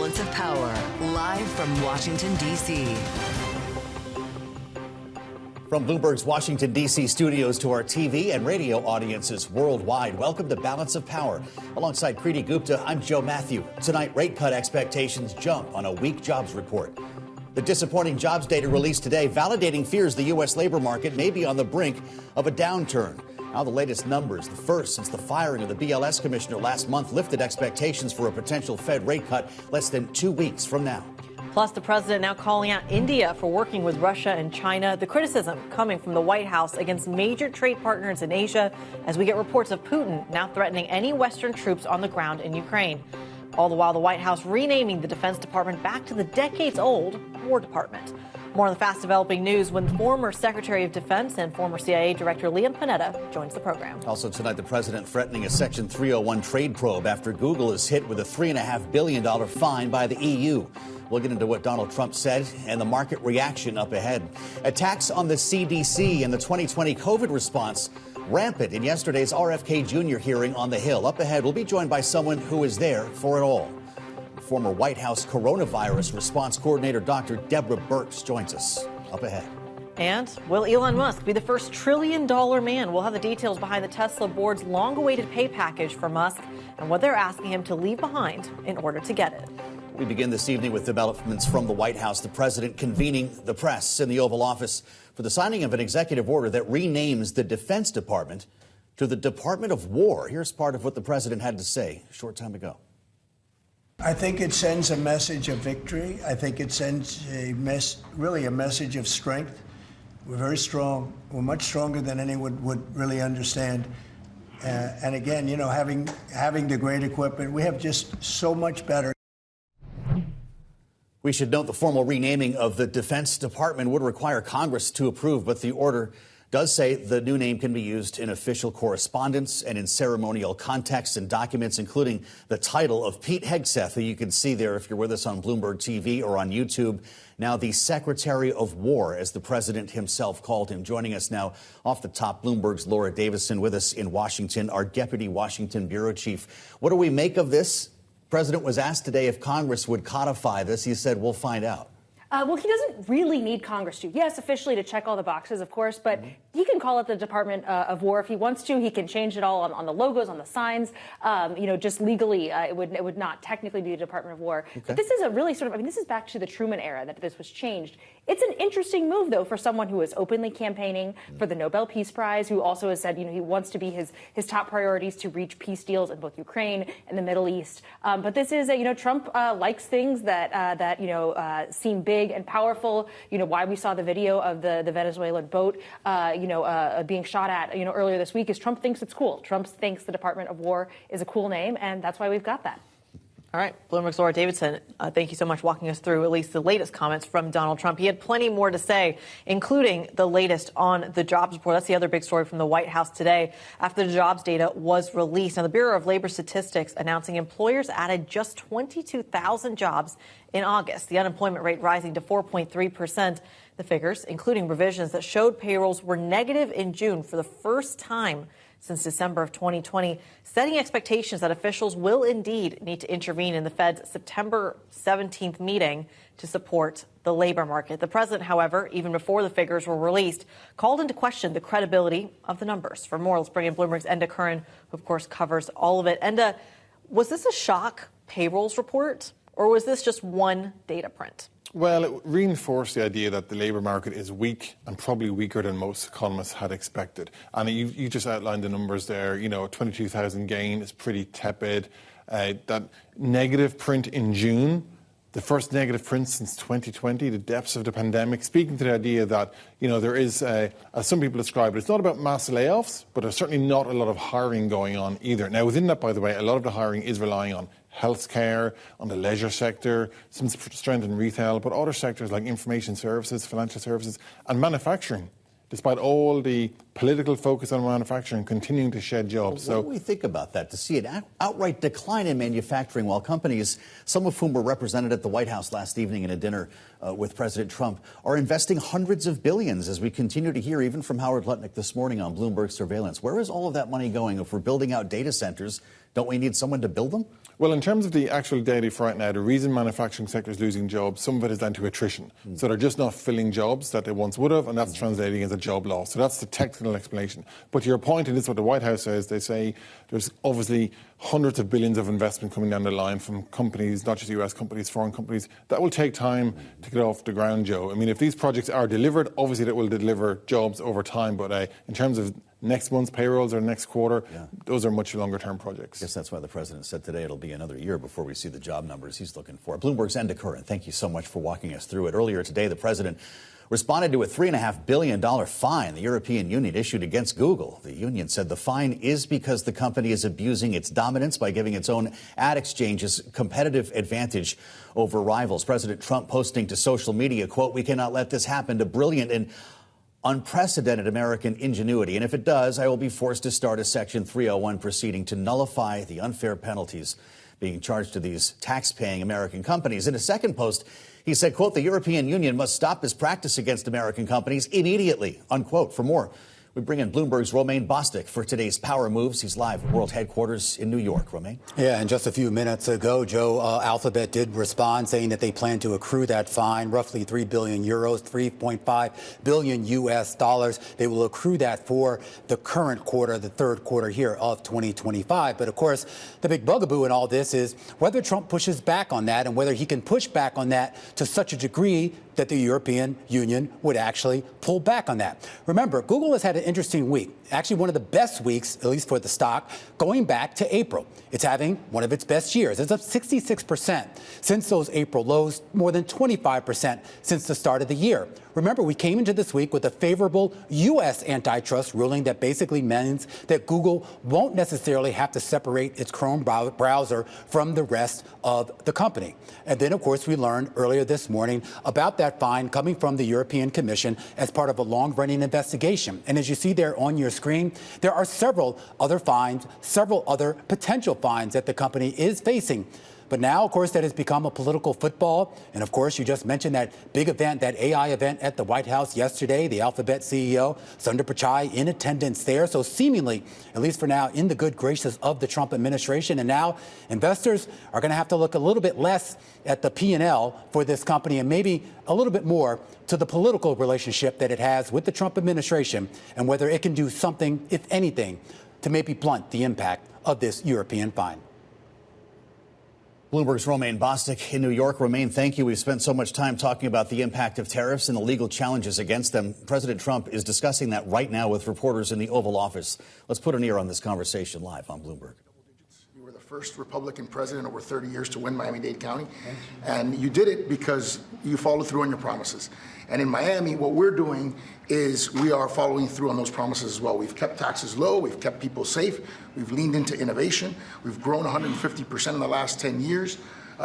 Balance of Power, live from Washington, D.C. From Bloomberg's Washington, D.C. studios to our TV and radio audiences worldwide, welcome to Balance of Power. Alongside Kriti Gupta, I'm Joe Matthew. Tonight, rate cut expectations jump on a weak jobs report. The disappointing jobs data released today validating fears the U.S. labor market may be on the brink of a downturn. Now the latest numbers, the first since the firing of the BLS commissioner last month, lifted expectations for a potential Fed rate cut less than 2 weeks from now. Plus, the president now calling out India for working with Russia and China. The criticism coming from the White House against major trade partners in Asia as we get reports of Putin now threatening any Western troops on the ground in Ukraine. All the while, the White House renaming the Defense Department back to the decades-old War Department. More on the fast-developing news when former Secretary of Defense and former CIA Director Liam Panetta joins the program. Also tonight, the president threatening a Section 301 trade probe after Google is hit with a $3.5 billion fine by the EU. We'll get into what Donald Trump said and the market reaction up ahead. Attacks on the CDC and the 2020 COVID response rampant in yesterday's RFK Jr. hearing on the Hill. Up ahead, we'll be joined by someone who is there for it all. Former White House coronavirus response coordinator Dr. Deborah Birx joins us. Up ahead. And will Elon Musk be the first trillion-dollar man? We'll have the details behind the Tesla board's long-awaited pay package for Musk and what they're asking him to leave behind in order to get it. We begin this evening with developments from the White House. The president convening the press in the Oval Office for the signing of an executive order that renames the Defense Department to the Department of War. Here's part of what the president had to say a short time ago. I think it sends a message of victory. I think it sends really a message of strength. We're very strong. We're much stronger than anyone would really understand. And again, you know, having the great equipment, we have just so much better. We should note the formal renaming of the Defense Department would require Congress to approve, but the order does say the new name can be used in official correspondence and in ceremonial contexts and documents, including the title of Pete Hegseth, who you can see there if you're with us on Bloomberg TV or on YouTube. Now the Secretary of War, as the president himself called him. Joining us now off the top, Bloomberg's Laura Davison with us in Washington, our Deputy Washington Bureau Chief. What do we make of this? The president was asked today if Congress would codify this. He said, we'll find out. Well, he doesn't really need Congress to. Yes, officially to check all the boxes, of course, but he can call it the Department of War if he wants to. He can change it all on the logos, on the signs. Just legally, it would not technically be the Department of War. Okay. But this is a really this is back to the Truman era that this was changed. It's an interesting move, though, for someone who is openly campaigning for the Nobel Peace Prize, who also has said, he wants to be his top priorities to reach peace deals in both Ukraine and the Middle East. But this is, Trump likes things that seem big and powerful. Why we saw the video of the Venezuelan boat, being shot at, earlier this week is Trump thinks it's cool. Trump thinks the Department of War is a cool name, and that's why we've got that. All right. Bloomberg's Laura Davison, thank you so much for walking us through at least the latest comments from Donald Trump. He had plenty more to say, including the latest on the jobs report. That's the other big story from the White House today after the jobs data was released. Now, the Bureau of Labor Statistics announcing employers added just 22,000 jobs in August, the unemployment rate rising to 4.3%. The figures, including revisions that showed payrolls were negative in June for the first time since December of 2020, setting expectations that officials will indeed need to intervene in the Fed's September 17th meeting to support the labor market. The president, however, even before the figures were released, called into question the credibility of the numbers. For more, let's bring in Bloomberg's Enda Curran, who, of course, covers all of it. Enda, was this a shock payrolls report, or was this just one data print? Well, it reinforced the idea that the labour market is weak and probably weaker than most economists had expected. And you just outlined the numbers there. 22,000 gain is pretty tepid. That negative print in June, the first negative print since 2020, the depths of the pandemic, speaking to the idea that, there is, as some people describe it, it's not about mass layoffs, but there's certainly not a lot of hiring going on either. Now, within that, by the way, a lot of the hiring is relying on healthcare, on the leisure sector, some strength in retail, but other sectors like information services, financial services, and manufacturing, despite all the political focus on manufacturing, continuing to shed jobs. What do we think about that, to see an outright decline in manufacturing while companies, some of whom were represented at the White House last evening in a dinner with President Trump, are investing hundreds of billions, as we continue to hear even from Howard Lutnick this morning on Bloomberg Surveillance? Where is all of that money going if we're building out data centers don't we need someone to build them? Well, in terms of the actual data for right now, the reason manufacturing sector is losing jobs, some of it is down to attrition. So they're just not filling jobs that they once would have, and that's translating as a job loss. So that's the technical explanation. But to your point, and this is what the White House says, they say there's obviously hundreds of billions of investment coming down the line from companies, not just US companies, foreign companies. That will take time to get off the ground, Joe. I mean, if these projects are delivered, obviously that will deliver jobs over time. But in terms of next month's payrolls or next quarter, those are much longer-term projects. I guess that's why the president said today it'll be another year before we see the job numbers he's looking for. Bloomberg's Enda Curran, thank you so much for walking us through it. Earlier today, the president responded to a $3.5 billion fine the European Union issued against Google. The union said the fine is because the company is abusing its dominance by giving its own ad exchanges competitive advantage over rivals. President Trump posting to social media, quote, "We cannot let this happen to brilliant and unprecedented American ingenuity. And if it does, I will be forced to start a Section 301 proceeding to nullify the unfair penalties being charged to these tax-paying American companies." In a second post, he said, quote, "The European Union must stop this practice against American companies immediately," unquote. For more, we bring in Bloomberg's Romaine Bostick for today's Power Moves. He's live at World Headquarters in New York. Romaine? Yeah, and just a few minutes ago, Joe, Alphabet did respond saying that they plan to accrue that fine, roughly 3 billion euros, 3.5 billion US dollars. They will accrue that for the current quarter, the third quarter here of 2025. But of course, the big bugaboo in all this is whether Trump pushes back on that and whether he can push back on that to such a degree that the European Union would actually pull back on that. Remember, Google has had an interesting week, actually one of the best weeks, at least for the stock, going back to April. It's having one of its best years. It's up 66% since those April lows, more than 25% since the start of the year. Remember, we came into this week with a favorable U.S. antitrust ruling that basically means that Google won't necessarily have to separate its Chrome browser from the rest of the company. And then, of course, we learned earlier this morning about that fine coming from the European Commission as part of a long-running investigation. And as you see there on your screen, there are several other fines, several other potential fines that the company is facing. But now, of course, that has become a political football. And of course, you just mentioned that big event, that AI event at the White House yesterday, the Alphabet CEO, Sundar Pichai, in attendance there. So seemingly, at least for now, in the good graces of the Trump administration. And now investors are going to have to look a little bit less at the P&L for this company and maybe a little bit more to the political relationship that it has with the Trump administration and whether it can do something, if anything, to maybe blunt the impact of this European fine. Bloomberg's Romaine Bostick in New York. Romaine, thank you. We've spent so much time talking about the impact of tariffs and the legal challenges against them. President Trump is discussing that right now with reporters in the Oval Office. Let's put an ear on this conversation live on Bloomberg. You were the first Republican president over 30 years to win Miami-Dade County, and you did it because you followed through on your promises. And in Miami, what we're doing is we are following through on those promises as well. We've kept taxes low. We've kept people safe. We've leaned into innovation. We've grown 150% in the last 10 years.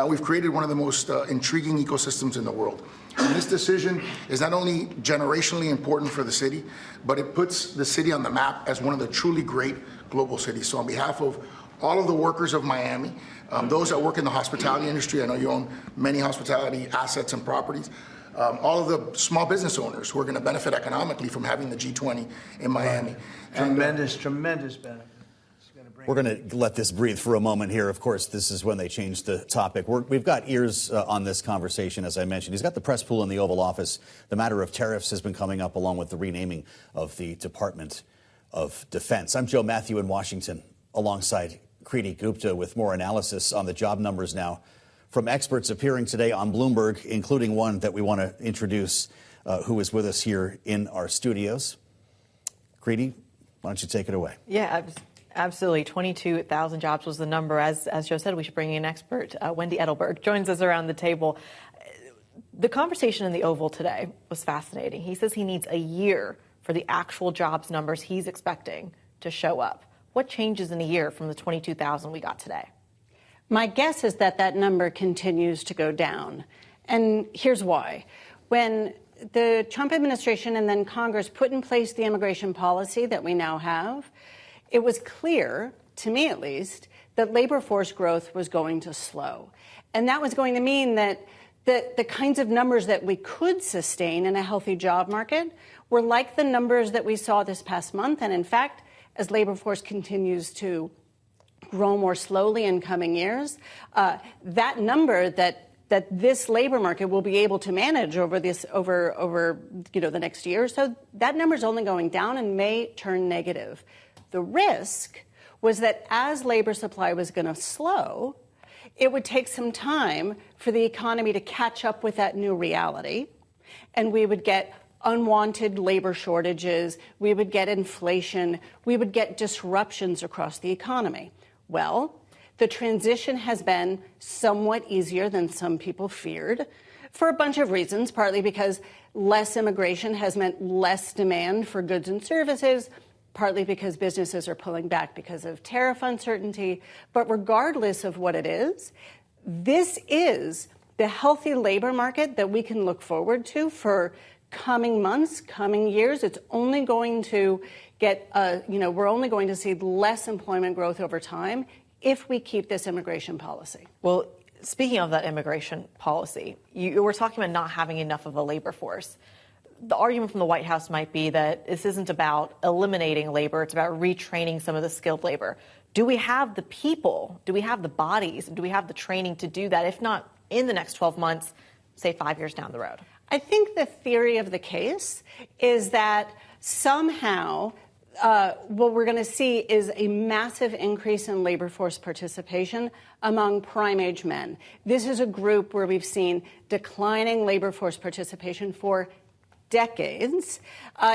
We've created one of the most intriguing ecosystems in the world. And this decision is not only generationally important for the city, but it puts the city on the map as one of the truly great global cities. So on behalf of all of the workers of Miami, those that work in the hospitality industry, I know you own many hospitality assets and properties, all of the small business owners who are going to benefit economically from having the G20 in Miami. Tremendous benefit. We're going to let this breathe for a moment here. Of course, this is when they changed the topic. We've got ears on this conversation, as I mentioned. He's got the press pool in the Oval Office. The matter of tariffs has been coming up along with the renaming of the Department of Defense. I'm Joe Matthew in Washington, alongside Kriti Gupta with more analysis on the job numbers now from experts appearing today on Bloomberg, including one that we want to introduce who is with us here in our studios. Kriti, why don't you take it away? Yeah, absolutely. 22,000 jobs was the number. As Joe said, we should bring in an expert. Wendy Edelberg joins us around the table. The conversation in the Oval today was fascinating. He says he needs a year for the actual jobs numbers he's expecting to show up. What changes in a year from the 22,000 we got today? My guess is that that number continues to go down. And here's why. When the Trump administration and then Congress put in place the immigration policy that we now have, it was clear, to me at least, that labor force growth was going to slow. And that was going to mean that the kinds of numbers that we could sustain in a healthy job market were like the numbers that we saw this past month. And in fact, as labor force continues to grow more slowly in coming years, that number that this labor market will be able to manage over the next year or so, that number is only going down and may turn negative. The risk was that as labor supply was going to slow, it would take some time for the economy to catch up with that new reality, and we would get unwanted labor shortages, we would get inflation, we would get disruptions across the economy. Well, the transition has been somewhat easier than some people feared for a bunch of reasons, partly because less immigration has meant less demand for goods and services, partly because businesses are pulling back because of tariff uncertainty. But regardless of what it is, this is the healthy labor market that we can look forward to for coming months, coming years. It's only going to get, we're only going to see less employment growth over time if we keep this immigration policy. Well, speaking of that immigration policy, you were talking about not having enough of a labor force. The argument from the White House might be that this isn't about eliminating labor, it's about retraining some of the skilled labor. Do we have the people, do we have the bodies, do we have the training to do that, if not in the next 12 months, say 5 years down the road? I think the theory of the case is that somehow what we're going to see is a massive increase in labor force participation among prime-age men. This is a group where we've seen declining labor force participation for decades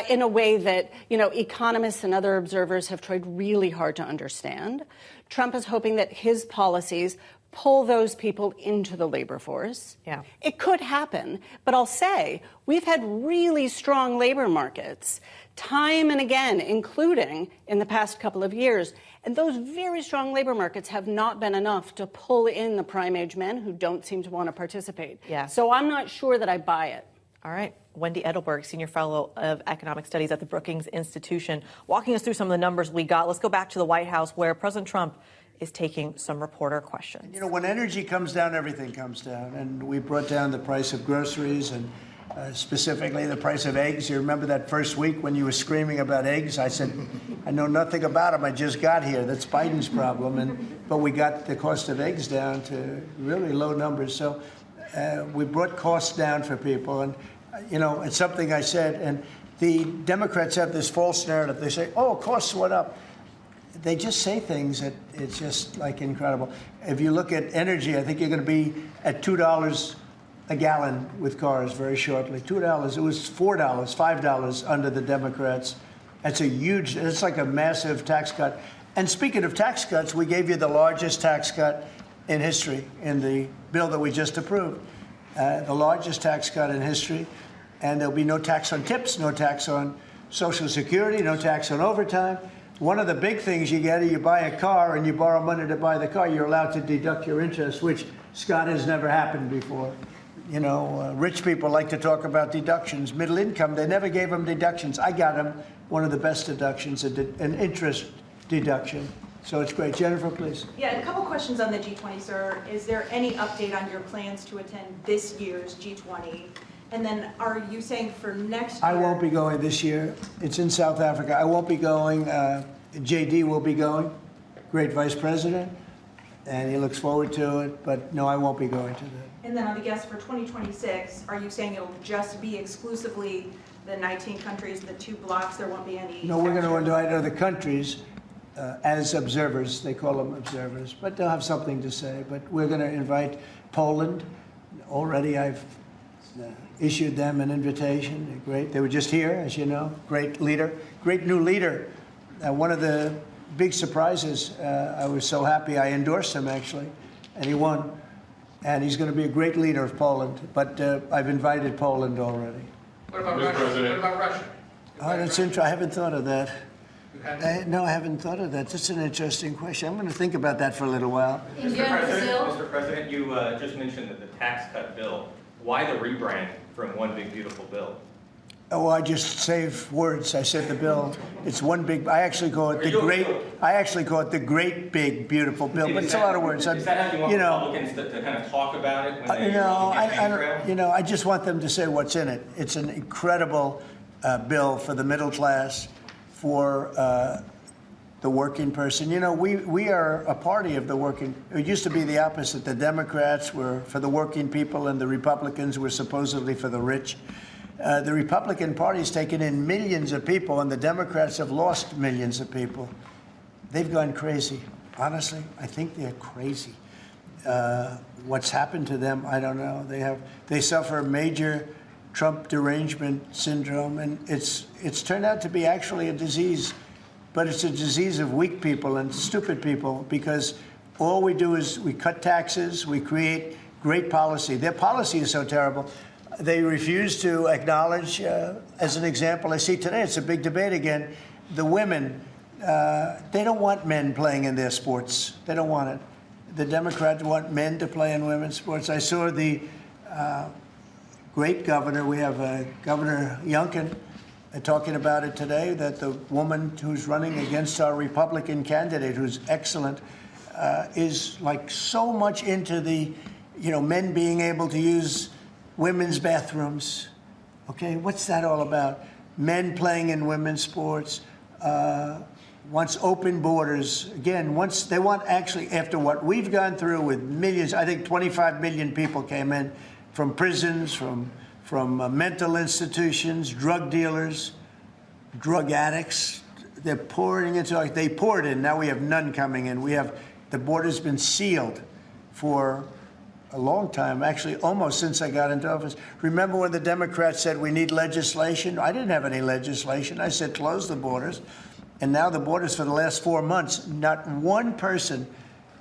in a way that, economists and other observers have tried really hard to understand. Trump is hoping that his policies pull those people into the labor force. Yeah. It could happen, but I'll say we've had really strong labor markets time and again, including in the past couple of years. And those very strong labor markets have not been enough to pull in the prime-age men who don't seem to want to participate. Yeah. So I'm not sure that I buy it. All right. Wendy Edelberg, Senior Fellow of Economic Studies at the Brookings Institution, walking us through some of the numbers we got. Let's go back to the White House, where President Trump is taking some reporter questions. When energy comes down, everything comes down. And we brought down the price of groceries and specifically the price of eggs. You remember that first week when you were screaming about eggs? I said, I know nothing about them. I just got here. That's Biden's problem. But we got the cost of eggs down to really low numbers. So we brought costs down for people. And, it's something I said. And the Democrats have this false narrative. They say, costs went up. They just say things that it's just like incredible. If you look at energy, I think you're going to be at $2 a gallon with cars very shortly. $2. It was $4, $5 under the Democrats. It's like a massive tax cut. And speaking of tax cuts, we gave you the largest tax cut in history in the bill that we just approved. The largest tax cut in history. And there'll be no tax on tips, no tax on Social Security, no tax on overtime. One of the big things you get is you buy a car and you borrow money to buy the car, you're allowed to deduct your interest, which, Scott, has never happened before. Rich people like to talk about deductions. Middle income, they never gave them deductions. I got them. One of the best deductions, an interest deduction. So it's great. Jennifer, please. Yeah, a couple questions on the G20, sir. Is there any update on your plans to attend this year's G20? And then are you saying for next year? I won't be going this year. It's in South Africa. I won't be going. JD will be going, great vice president, and he looks forward to it. But no, I won't be going to that. And then on the guest for 2026, are you saying it'll just be exclusively the 19 countries, the 2 blocks? There won't be any. No, we're going to invite other countries as observers. They call them observers, but they'll have something to say. But we're going to invite Poland. Already I've issued them an invitation. They're great. They were just here, as you know. Great leader, great new leader. One of the big surprises, I was so happy I endorsed him, actually, and he won. And he's going to be a great leader of Poland. But I've invited Poland already. What about Russia? What about Russia? Oh, that's interesting. I haven't thought of that. No, I haven't thought of that. That's an interesting question. I'm going to think about that for a little while. Mr. President, you just mentioned that the tax cut bill. Why the rebrand from One Big Beautiful Bill? Oh, I just save words. I said the bill. It's one big. I actually call it the great. I actually call it the Great Big Beautiful Bill. But it's a lot of words. Is that how you want Republicans to kind of talk about it? When they I don't. I just want them to say what's in it. It's an incredible bill for the middle class, for the working person. You know, we are a party of the working. It used to be the opposite. The Democrats were for the working people and the Republicans were supposedly for the rich. The Republican Party's taken in millions of people, and the Democrats have lost millions of people. They've gone crazy. Honestly, I think they're crazy. What's happened to them, I don't know. They suffer major Trump derangement syndrome, and it's turned out to be actually a disease, but it's a disease of weak people and stupid people, because all we do is we cut taxes, we create great policy. Their policy is so terrible. They refuse to acknowledge, as an example, I see today, it's a big debate again, the women, they don't want men playing in their sports. They don't want it. The Democrats want men to play in women's sports. I saw the great governor, we have Governor Youngkin, talking about it today, that the woman who's running against our Republican candidate, who's excellent, is like so much into the, men being able to use women's bathrooms. Okay, what's that all about? Men playing in women's sports, wants open borders. Again, they want actually, after what we've gone through with millions, I think 25 million people came in from prisons, from mental institutions, drug dealers, drug addicts. They're pouring into, they poured in, now we have none coming in. The border's been sealed for a long time, actually almost since I got into office. Remember when the Democrats said we need legislation? I didn't have any legislation. I said close the borders. And now the borders, for the last 4 months, not one person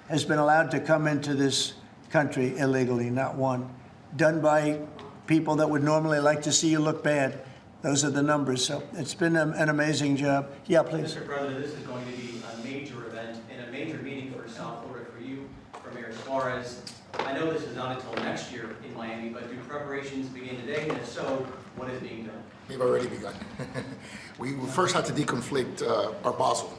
has been allowed to come into this country illegally, not one. Done by people that would normally like to see you look bad. Those are the numbers. So it's been an amazing job. Yeah, please. Mr. President, this is going to be a major event and a major meeting for South Florida, for you, for Mayor Suarez. I know this is not until next year in Miami, but do preparations begin today? And if so, what is being done? We've already begun. We first had to deconflict our Basel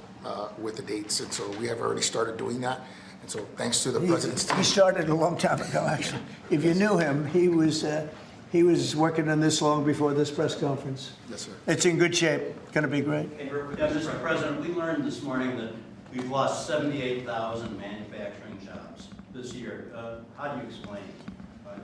with the dates, and so we have already started doing that. And so thanks to the president's team. He started a long time ago, actually. If you knew him, he was working on this long before this press conference. Yes, sir. It's in good shape. It's going to be great. Yeah, Mr. President, we learned this morning that we've lost 78,000 manufacturing jobs this year. How do you explain?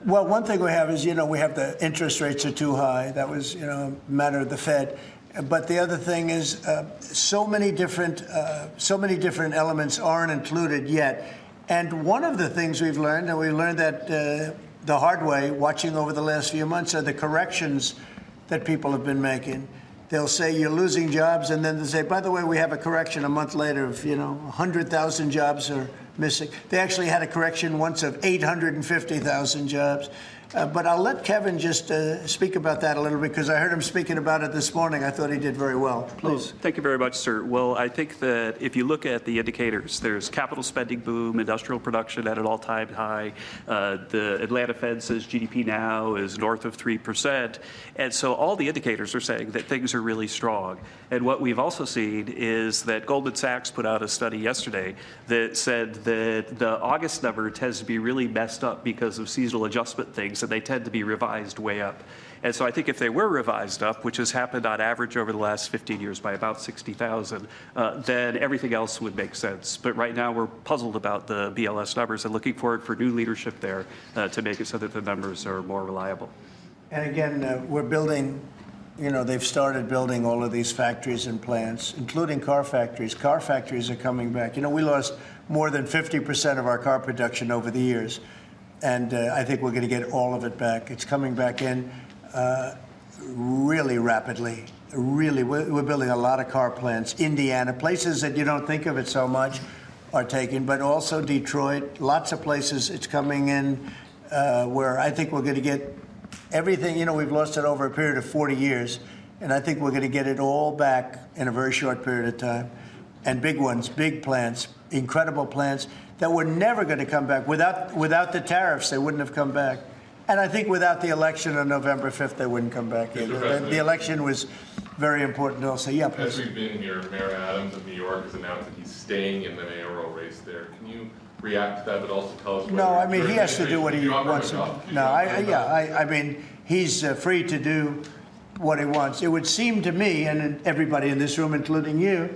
Well, one thing we have is, we have the interest rates are too high. That was, a matter of the Fed. But the other thing is so many different elements aren't included yet. And one of the things we've learned, and we learned that the hard way, watching over the last few months, are the corrections that people have been making. They'll say you're losing jobs, and then they'll say, by the way, we have a correction a month later of, 100,000 jobs are missing. They actually had a correction once of 850,000 jobs. But I'll let Kevin just speak about that a little bit, because I heard him speaking about it this morning. I thought he did very well. Please. Thank you very much, sir. Well, I think that if you look at the indicators, there's capital spending boom, industrial production at an all-time high. The Atlanta Fed says GDP now is north of 3%. And so all the indicators are saying that things are really strong. And what we've also seen is that Goldman Sachs put out a study yesterday that said that the August number tends to be really messed up because of seasonal adjustment things, and they tend to be revised way up. And so I think if they were revised up, which has happened on average over the last 15 years by about 60,000, then everything else would make sense. But right now we're puzzled about the BLS numbers and looking forward for new leadership there to make it so that the numbers are more reliable. And again, we're building, they've started building all of these factories and plants, including car factories. Car factories are coming back. We lost more than 50% of our car production over the years. And I think we're going to get all of it back. It's coming back in really rapidly. Really, we're building a lot of car plants. Indiana, places that you don't think of it so much, are taken, but also Detroit. Lots of places it's coming in where I think we're going to get everything. We've lost it over a period of 40 years, and I think we're going to get it all back in a very short period of time. And big ones, big plants, incredible plants that were never going to come back. Without the tariffs, they wouldn't have come back. And I think without the election on November 5th, they wouldn't come back either. The election was very important also. Yeah, please. As we've been here, Mayor Adams of New York has announced that he's staying in the mayoral race there. Can you react to that, but also tell us whether... No, I mean, he has to do what he wants to do. No, I mean, he's free to do what he wants. It would seem to me, and everybody in this room, including you,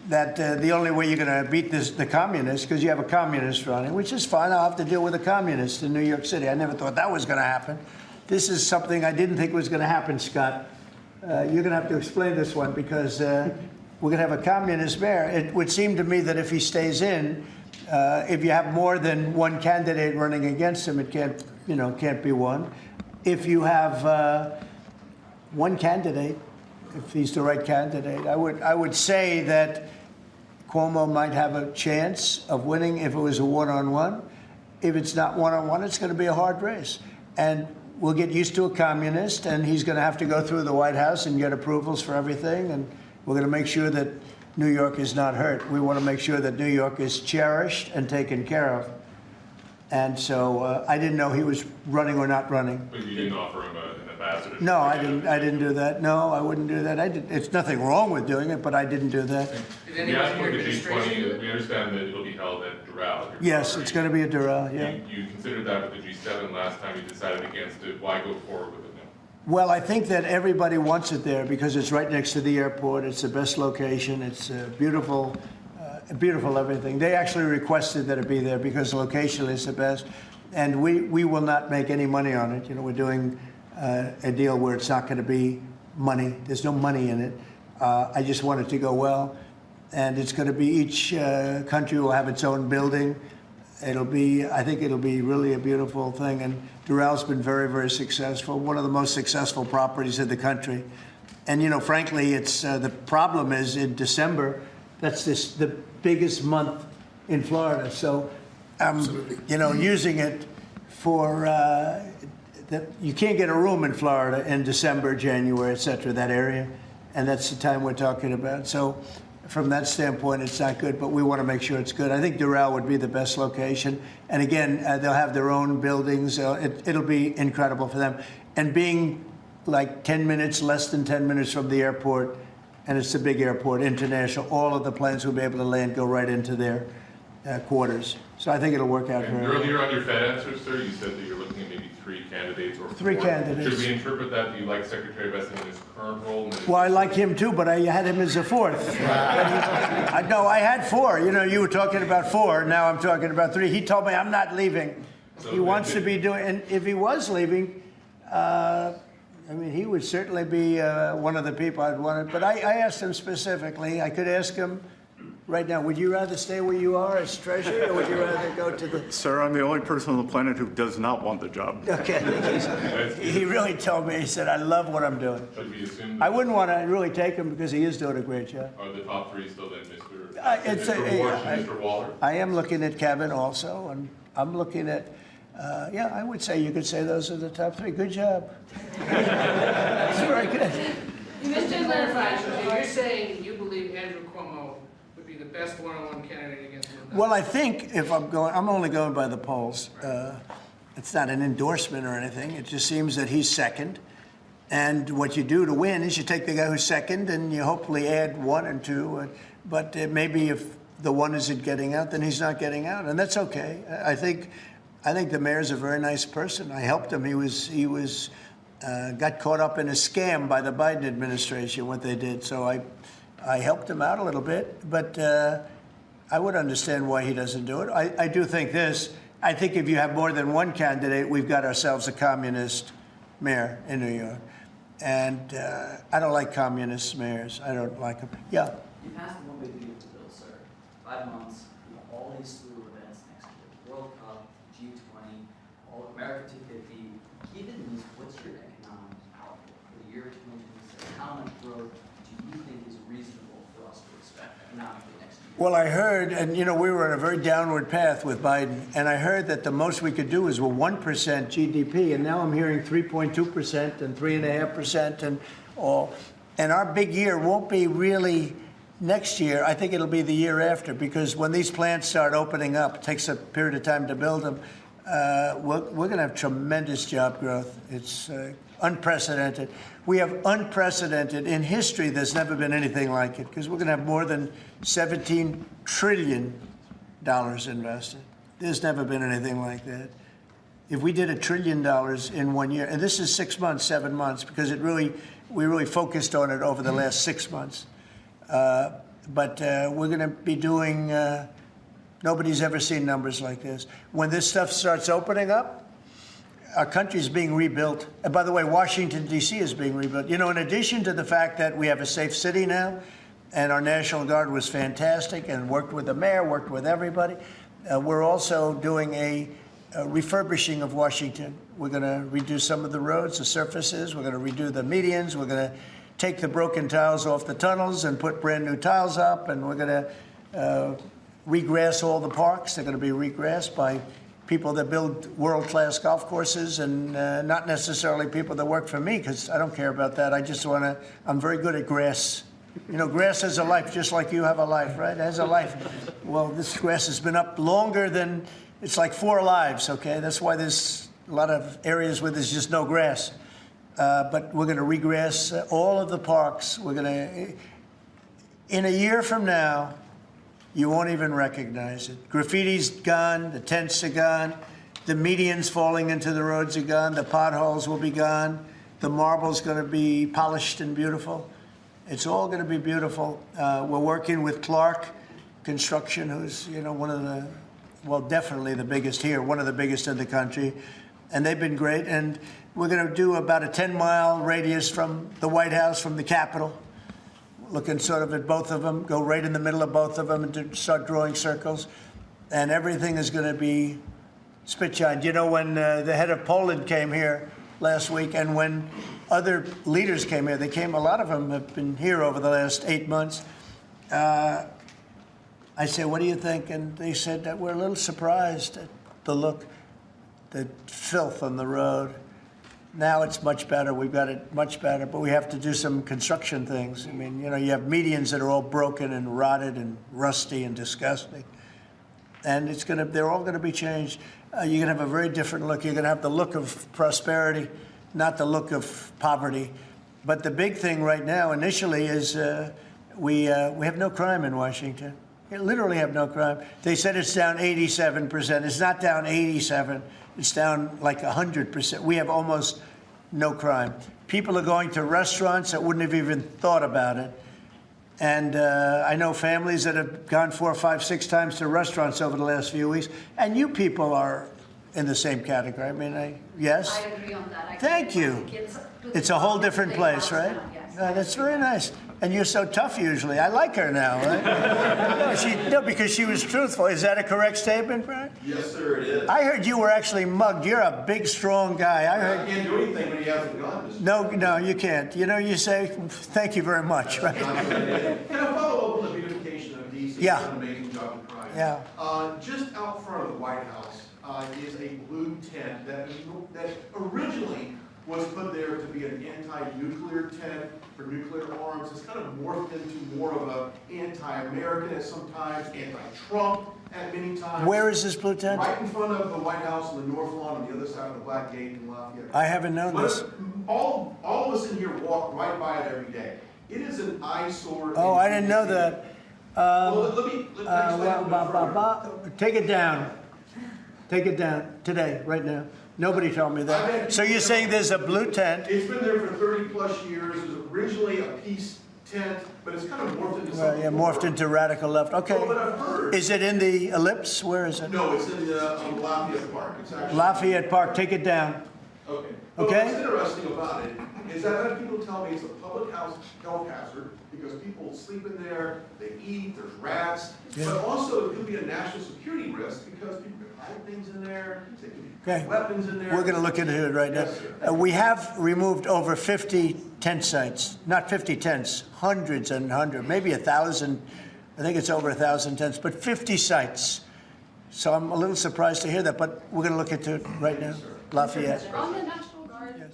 that the only way you're going to beat the communists, because you have a communist running, which is fine. I'll have to deal with a communist in New York City. I never thought that was going to happen. This is something I didn't think was going to happen, Scott. You're going to have to explain this one, because we're going to have a communist mayor. It would seem to me that if he stays in, if you have more than one candidate running against him, it can't be one. If you have one candidate, if he's the right candidate, I would say that Cuomo might have a chance of winning if it was a one-on-one. If it's not one-on-one, it's going to be a hard race. And we'll get used to a communist, and he's going to have to go through the White House and get approvals for everything. And we're going to make sure that New York is not hurt. We want to make sure that New York is cherished and taken care of. And so I didn't know he was running or not running. But you didn't offer him an ambassador? No, I didn't do that. No, I wouldn't do that. It's nothing wrong with doing it, but I didn't do that. We asked for the G20. We understand that it'll be held at Doral. Yes, it's going to be at Doral, yeah. You considered that with the G7 last time. You decided against it. Why go forward with it now? Well, I think that everybody wants it there because it's right next to the airport. It's the best location. It's beautiful everything. They actually requested that it be there because the location is the best. And we will not make any money on it. We're doing a deal where it's not going to be money. There's no money in it. I just want it to go well. And it's going to be each country will have its own building. I think it'll be really a beautiful thing. And Doral's been very, very successful. One of the most successful properties in the country. And, frankly, it's the problem is in December, that's the biggest month in Florida. So, using it for you can't get a room in Florida in December, January, et cetera, that area. And that's the time we're talking about. So from that standpoint, it's not good, but we want to make sure it's good. I think Doral would be the best location. And again, they'll have their own buildings. It'll be incredible for them. And being like 10 minutes, less than 10 minutes from the airport, and it's a big airport, international, all of the planes will be able to land, go right into their quarters. So I think it'll work out very well. Earlier on your Fed answer, sir, you said that you're looking at maybe 3 candidates or 4. 3 candidates. Should we interpret that you like Secretary Davison in his current role? Well, I like him too, but I had him as a 4th. No, I had 4. You were talking about 4. Now I'm talking about 3. He told me I'm not leaving. So he wants to be doing, and if he was leaving, he would certainly be one of the people I'd want. But I asked him specifically. I could ask him right now, would you rather stay where you are as treasurer, or would you rather go to the... Sir, I'm the only person on the planet who does not want the job. Okay. He really told me, he said, I love what I'm doing. Should we assume I wouldn't want to really take him because he is doing a great job. Are the top 3 still then Mr. Waller? I am looking at Kevin also, and I'm looking at, I would say you could say those are the top 3. Good job. It's very good. Just to clarify, so you're saying you believe Andrew Cuomo would be the best one-on-one candidate against him? Well, I think if I'm only going by the polls. It's not an endorsement or anything. It just seems that he's second. And what you do to win is you take the guy who's second and you hopefully add 1 and 2. But maybe if the 1 isn't getting out, then he's not getting out. And that's okay. I think the mayor's a very nice person. I helped him. He got caught up in a scam by the Biden administration, what they did. So I helped him out a little bit, but I would understand why he doesn't do it. I do think this. I think if you have more than 1 candidate, we've got ourselves a communist mayor in New York. And I don't like communist mayors. I don't like them. Yeah. You passed the one big beautiful bill, sir. 5 months, all these slew of events next year. World Cup, G20, all America 250. Given these, what's your economic outlook for the year 2026? How much growth do you think is reasonable for us to expect economically next year? Well, I heard, and we were on a very downward path with Biden, and I heard that the most we could do is 1% GDP, and now I'm hearing 3.2% and 3.5% and all. And our big year won't be really next year. I think it'll be the year after, because when these plants start opening up, it takes a period of time to build them. We're going to have tremendous job growth. It's unprecedented. We have unprecedented in history. There's never been anything like it, because we're going to have more than $17 trillion invested. There's never been anything like that. If we did $1 trillion in 1 year, and this is 6 months, 7 months, because we really focused on it over the last 6 months. but we're going to be doing, nobody's ever seen numbers like this. When this stuff starts opening up, our country is being rebuilt. And by the way, Washington, D.C. is being rebuilt. You know, in addition to the fact that we have a safe city now, and our National Guard was fantastic and worked with the mayor, worked with everybody, we're also doing a refurbishing of Washington. We're going to redo some of the roads, the surfaces. We're going to redo the medians. We're going to take the broken tiles off the tunnels and put brand new tiles up. And we're going to regrass all the parks. They're going to be regrassed by people that build world-class golf courses and not necessarily people that work for me, because I don't care about that. I just want to, I'm very good at grass. You know, grass has a life, just like you have a life, right? It has a life. Well, this grass has been up longer than, it's like 4 lives, okay? That's why there's a lot of areas where there's just no grass. But we're going to regrass all of the parks. We're going to, in a year from now, you won't even recognize it. Graffiti's gone, the tents are gone, the medians falling into the roads are gone, the potholes will be gone, the marble's going to be polished and beautiful. It's all going to be beautiful. We're working with Clark Construction, who's, you know, one of the, well, definitely the biggest here, one of the biggest in the country, and they've been great. And we're going to do about a 10-mile radius from the White House, from the Capitol, looking sort of at both of them, go right in the middle of both of them and start drawing circles. And everything is going to be spit-shined. You know, when the head of Poland came here last week, and when other leaders came here, they came, a lot of them have been here over the last 8 months. I said, what do you think? And they said that we're a little surprised at the look, the filth on the road. Now it's much better. We've got it much better, but we have to do some construction things. I mean, you know, you have medians that are all broken and rotted and rusty and disgusting. And it's going to, they're all going to be changed. You're going to have a very different look. You're going to have the look of prosperity, not the look of poverty. But the big thing right now, initially, is we have no crime in Washington. We literally have no crime. They said it's down 87%. It's not down 87%. It's down like 100%. We have almost no crime. People are going to restaurants that wouldn't have even thought about it. And I know families that have gone 4, 5, 6 times to restaurants over the last few weeks. And you people are in the same category. I mean, yes? I agree on that. Thank you. It's a whole different place, right? That's very nice. And you're so tough usually. I like her now, right? No, because she was truthful. Is that a correct statement, Brian? Yes, sir, it is. I heard you were actually mugged. You're a big, strong guy. I can't do anything when he hasn't gone. No, you can't. You know, you say, thank you very much, right? Can I follow up on the beautification of D.C.? Yeah. It's an amazing job of pride. Yeah. Just out front of the White House is a blue tent that originally was put there to be an anti-nuclear tent for nuclear arms. It's kind of morphed into more of an anti-American at sometimes, anti-Trump at many times. Where is this blue tent? Right in front of the White House on the North Lawn on the other side of the Black Gate in Lafayette. I haven't known this. All of us in here walk right by it every day. It is an eyesore. Oh, I didn't know that. Well, let me explain take it down. Take it down today, right now. Nobody told me that. So you're saying there's a blue tent? It's been there for 30 plus years. It was originally a peace tent, but it's kind of morphed into something. Yeah, morphed into radical left. Okay. Well, but I've heard. Is it in the Ellipse? Where is it? No, it's in Lafayette Park. It's actually Lafayette Park. Take it down. Okay. Okay. What's interesting about it is that when people tell me it's a public health hazard because people sleep in there, they eat, there's rats, but also it could be a national security risk because people can hide things in there, they can have weapons in there. We're going to look into it right now. We have removed over 50 tent sites, not 50 tents, hundreds and hundreds, maybe 1,000. I think it's over 1,000 tents, but 50 sites. So I'm a little surprised to hear that, but we're going to look into it right now. Lafayette. On the National Guard,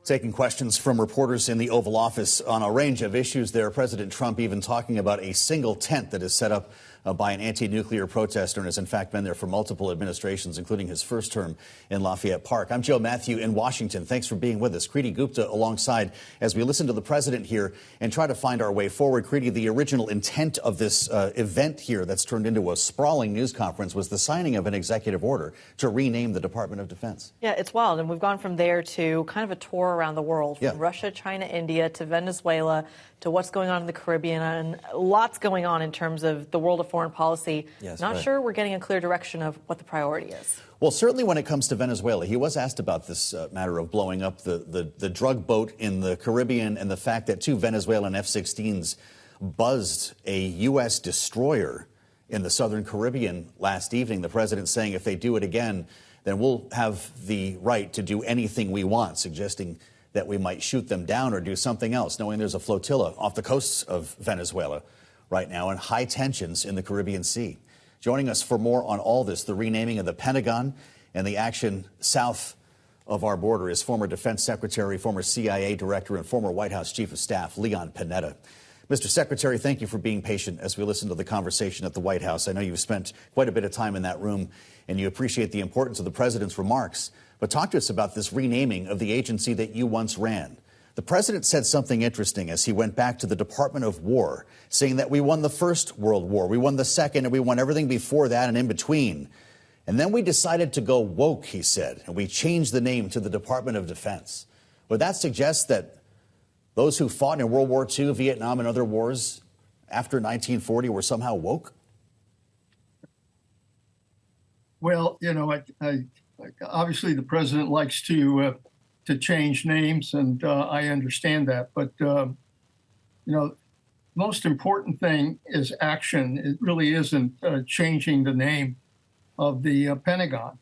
Taking questions from reporters in the Oval Office on a range of issues there. President Trump even talking about a single tent that is set up by an anti-nuclear protester and has in fact been there for multiple administrations, including his first term in Lafayette Park. I'm Joe Matthew in Washington. Thanks for being with us. Kriti Gupta alongside as we listen to the president here and try to find our way forward. Kriti, the original intent of this event here that's turned into a sprawling news conference was the signing of an executive order to rename the Department of Defense. Yeah, it's wild. And we've gone from there to kind of a tour war around the world, from Russia, China, India, to Venezuela, to what's going on in the Caribbean, and lots going on in terms of the world of foreign policy. Not sure we're getting a clear direction of what the priority is. Well, certainly when it comes to Venezuela, he was asked about this matter of blowing up the drug boat in the Caribbean and the fact that 2 Venezuelan F-16s buzzed a U.S. destroyer in the southern Caribbean last evening. The president saying if they do it again, then we'll have the right to do anything we want, suggesting that we might shoot them down or do something else, knowing there's a flotilla off the coasts of Venezuela right now and high tensions in the Caribbean Sea. Joining us for more on all this, the renaming of the Pentagon and the action south of our border, is former Defense Secretary, former CIA Director, and former White House Chief of Staff, Leon Panetta. Mr. Secretary, thank you for being patient as we listen to the conversation at the White House. I know you've spent quite a bit of time in that room, and you appreciate the importance of the president's remarks. But talk to us about this renaming of the agency that you once ran. The president said something interesting as he went back to the Department of War, saying that we won the First World War, we won the Second, and we won everything before that and in between. And then we decided to go woke, he said, and we changed the name to the Department of Defense. Would that suggest that those who fought in World War II, Vietnam, and other wars after 1940 were somehow woke? Well, you know, obviously the president likes to change names, and I understand that. But, you know, most important thing is action. It really isn't changing the name of the Pentagon.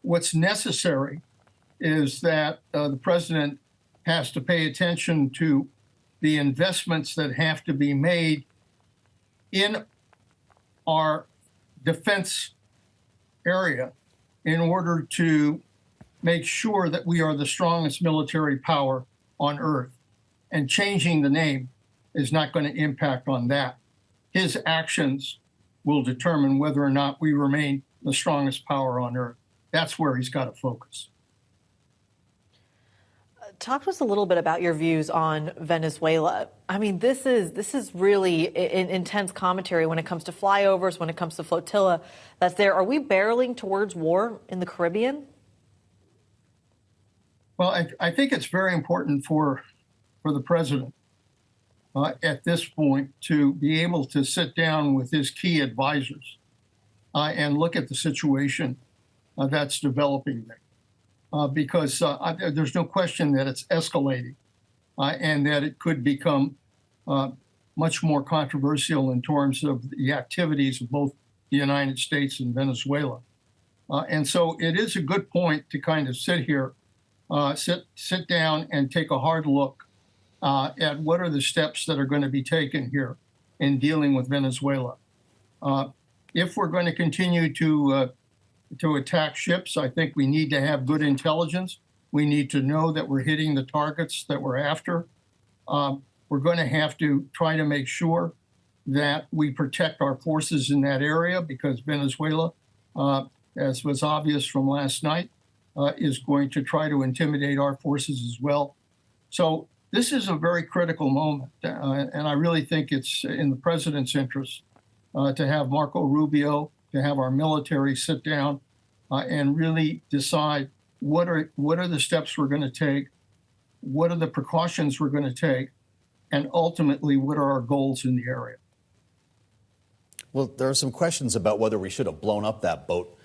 What's necessary is that the president has to pay attention to the investments that have to be made in our defense area in order to make sure that we are the strongest military power on earth. And changing the name is not going to impact on that. His actions will determine whether or not we remain the strongest power on earth. That's where he's got to focus. Talk to us a little bit about your views on Venezuela. I mean, this is really intense commentary when it comes to flyovers, when it comes to flotilla that's there. Are we barreling towards war in the Caribbean? Well, I think it's very important for the president at this point to be able to sit down with his key advisors and look at the situation that's developing there. Because there's no question that it's escalating and that it could become much more controversial in terms of the activities of both the United States and Venezuela. And so it is a good point to kind of sit here, sit down and take a hard look at what are the steps that are going to be taken here in dealing with Venezuela. If we're going to continue to attack ships, I think we need to have good intelligence. We need to know that we're hitting the targets that we're after. We're going to have to try to make sure that we protect our forces in that area, because Venezuela, as was obvious from last night, is going to try to intimidate our forces as well. So this is a very critical moment, and I really think it's in the president's interest to have Marco Rubio, to have our military sit down and really decide what are the steps we're going to take, what are the precautions we're going to take, and ultimately what are our goals in the area. Well, there are some questions about whether we should have blown up that boat.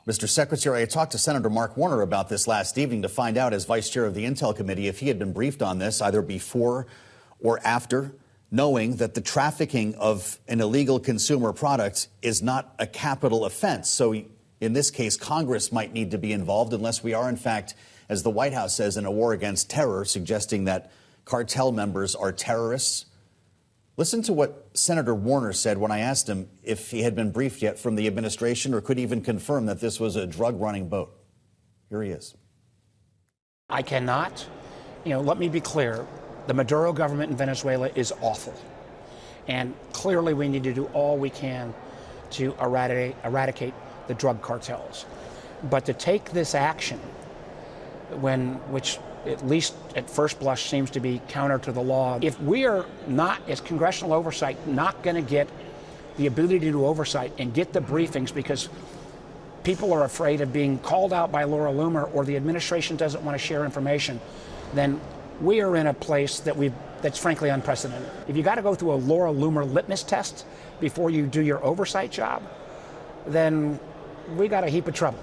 Mr. Secretary, I talked to Senator Mark Warner about this last evening to find out, as Vice Chair of the Intel Committee, if he had been briefed on this either before or after, knowing that the trafficking of an illegal consumer product is not a capital offense. So in this case, Congress might need to be involved unless we are, in fact, as the White House says, in a war against terror, suggesting that cartel members are terrorists. Listen to what Senator Warner said when I asked him if he had been briefed yet from the administration or could even confirm that this was a drug-running boat. Here he is. I cannot, let me be clear. The Maduro government in Venezuela is awful. And clearly we need to do all we can to eradicate the drug cartels. But to take this action, which at least at first blush seems to be counter to the law, if we are not, as congressional oversight, not going to get the ability to do oversight and get the briefings, because people are afraid of being called out by Laura Loomer or the administration doesn't want to share information, then we are in a place that's frankly unprecedented. If you got to go through a Laura Loomer litmus test before you do your oversight job, then we got a heap of trouble.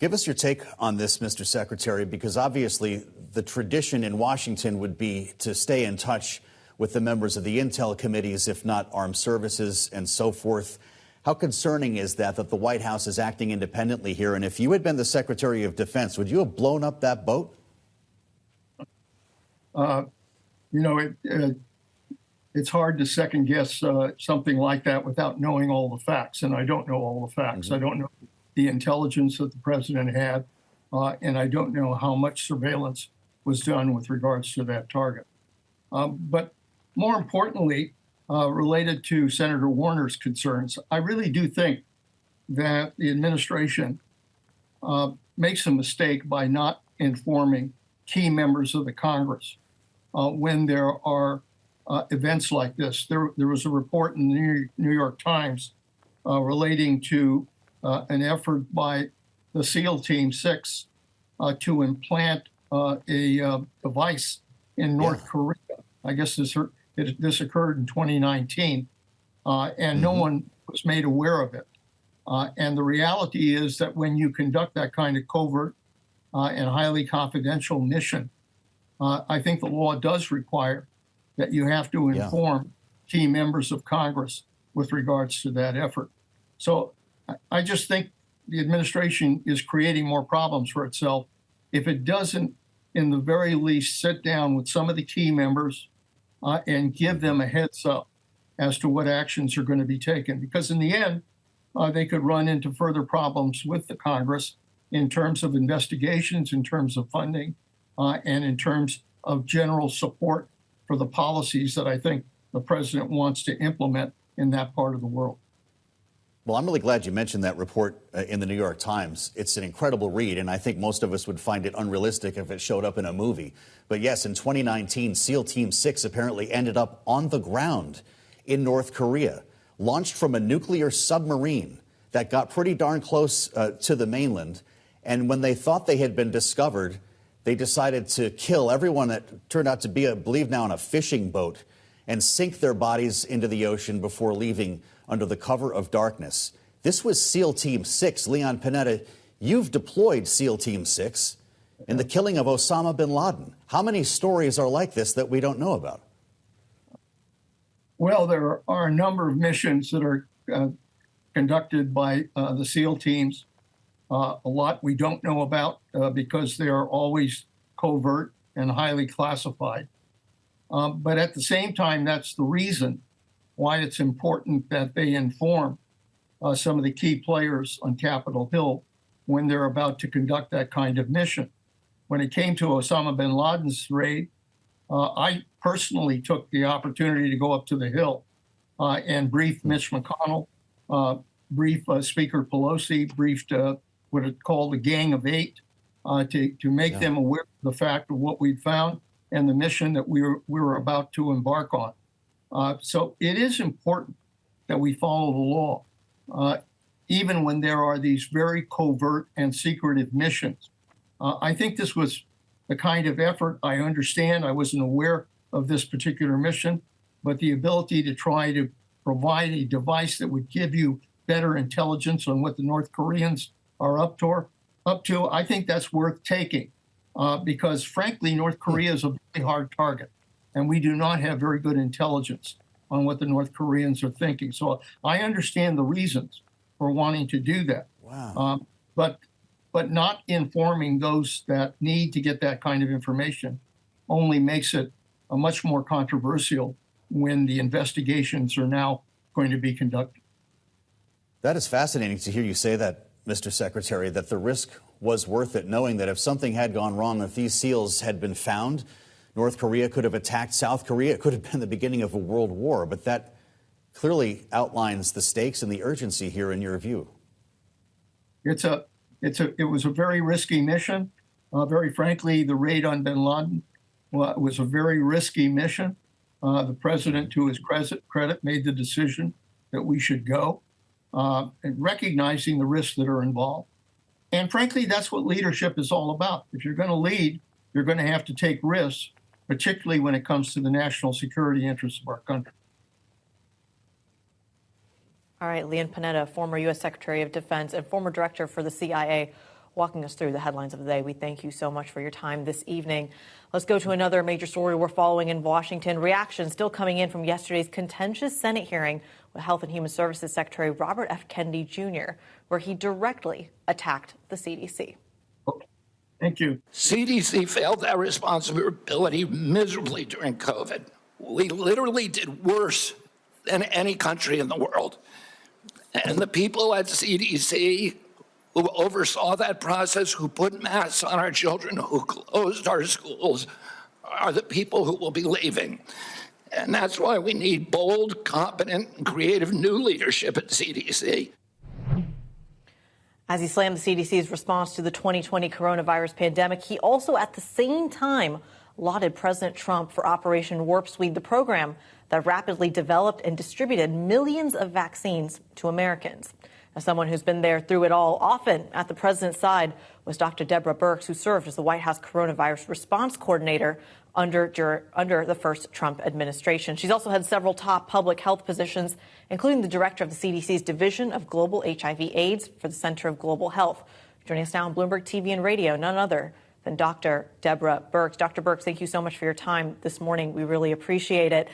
Give us your take on this, Mr. Secretary, because obviously the tradition in Washington would be to stay in touch with the members of the intel committees, if not armed services and so forth. How concerning is that the White House is acting independently here? And if you had been the Secretary of Defense, would you have blown up that boat? It's hard to second guess something like that without knowing all the facts. And I don't know all the facts. Mm-hmm. I don't know the intelligence that the president had. And I don't know how much surveillance was done with regards to that target. But more importantly, related to Senator Warner's concerns, I really do think that the administration makes a mistake by not informing key members of the Congress when there are events like this. There was a report in the New York Times relating to an effort by the SEAL Team 6 to implant a device in North Korea. I guess this occurred in 2019, and no one was made aware of it. And the reality is that when you conduct that kind of covert and highly confidential mission, I think the law does require that you have to inform key members of Congress with regards to that effort. So I just think the administration is creating more problems for itself if it doesn't, in the very least, sit down with some of the key members and give them a heads up as to what actions are going to be taken. Because in the end, they could run into further problems with the Congress in terms of investigations, in terms of funding, and in terms of general support for the policies that I think the president wants to implement in that part of the world. Well, I'm really glad you mentioned that report in the New York Times. It's an incredible read, and I think most of us would find it unrealistic if it showed up in a movie. But yes, in 2019, SEAL Team 6 apparently ended up on the ground in North Korea, launched from a nuclear submarine that got pretty darn close to the mainland. And when they thought they had been discovered, they decided to kill everyone that turned out to be, I believe now, on a fishing boat and sink their bodies into the ocean before leaving under the cover of darkness. This was SEAL Team 6. Leon Panetta, you've deployed SEAL Team 6 in the killing of Osama bin Laden. How many stories are like this that we don't know about? Well, there are a number of missions that are conducted by the SEAL teams. A lot we don't know about because they are always covert and highly classified. But at the same time, that's the reason why it's important that they inform some of the key players on Capitol Hill when they're about to conduct that kind of mission. When it came to Osama bin Laden's raid, I personally took the opportunity to go up to the Hill and brief Mitch McConnell, brief Speaker Pelosi, briefed what it called the Gang of Eight to make them aware of the fact of what we'd found and the mission that we were about to embark on. So it is important that we follow the law, even when there are these very covert and secretive missions. I think this was the kind of effort I understand. I wasn't aware of this particular mission, but the ability to try to provide a device that would give you better intelligence on what the North Koreans are up to, I think that's worth taking because, frankly, North Korea is a very hard target. And we do not have very good intelligence on what the North Koreans are thinking. So I understand the reasons for wanting to do that. Wow. But not informing those that need to get that kind of information only makes it much more controversial when the investigations are now going to be conducted. That is fascinating to hear you say that, Mr. Secretary, that the risk was worth it, knowing that if something had gone wrong, if these SEALs had been found, North Korea could have attacked South Korea. It could have been the beginning of a world war, but that clearly outlines the stakes and the urgency here in your view. It was a very risky mission. Very frankly, the raid on bin Laden was a very risky mission. The president, to his credit, made the decision that we should go. and recognizing the risks that are involved. And frankly, that's what leadership is all about. If you're going to lead, you're going to have to take risks, particularly when it comes to the national security interests of our country. All right, Leon Panetta, former U.S. Secretary of Defense and former director for the CIA, walking us through the headlines of the day. We thank you so much for your time this evening. Let's go to another major story we're following in Washington. Reactions still coming in from yesterday's contentious Senate hearing with Health and Human Services Secretary Robert F. Kennedy Jr., where he directly attacked the CDC. Thank you. CDC failed that responsibility miserably during COVID. We literally did worse than any country in the world. And the people at CDC who oversaw that process, who put masks on our children, who closed our schools, are the people who will be leaving. And that's why we need bold, competent, and creative new leadership at CDC. As he slammed the CDC's response to the 2020 coronavirus pandemic, he also at the same time lauded President Trump for Operation Warp Speed, the program that rapidly developed and distributed millions of vaccines to Americans. As someone who's been there through it all, often at the president's side, was Dr. Deborah Birx, who served as the White House coronavirus response coordinator under the first Trump administration. She's also had several top public health positions, including the director of the CDC's Division of Global HIV/AIDS for the Center of Global Health. Joining us now on Bloomberg TV and radio, none other than Dr. Deborah Birx. Dr. Birx, thank you so much for your time this morning. We really appreciate it.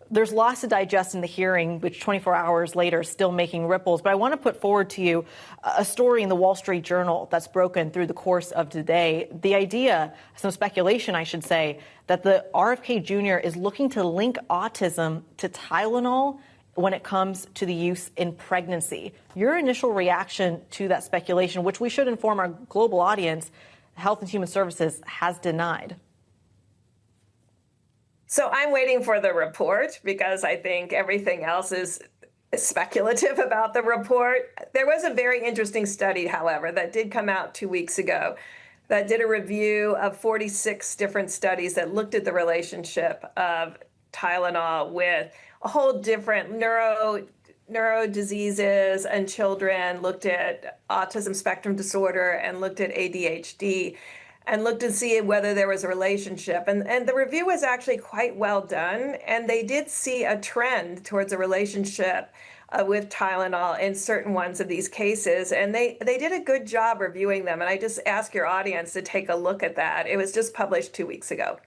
There's lots to digest in the hearing, which 24 hours later is still making ripples. But I want to put forward to you a story in the Wall Street Journal that's broken through the course of today. The idea, some speculation, I should say, that the RFK Jr. is looking to link autism to Tylenol when it comes to the use in pregnancy. Your initial reaction to that speculation, which we should inform our global audience, Health and Human Services has denied. So I'm waiting for the report because I think everything else is speculative about the report. There was a very interesting study, however, that did come out 2 weeks ago that did a review of 46 different studies that looked at the relationship of Tylenol with a whole different neuro diseases and children, looked at autism spectrum disorder and looked at ADHD. And looked to see whether there was a relationship. And the review was actually quite well done. And they did see a trend towards a relationship with Tylenol in certain ones of these cases. And they did a good job reviewing them. And I just ask your audience to take a look at that. It was just published 2 weeks ago.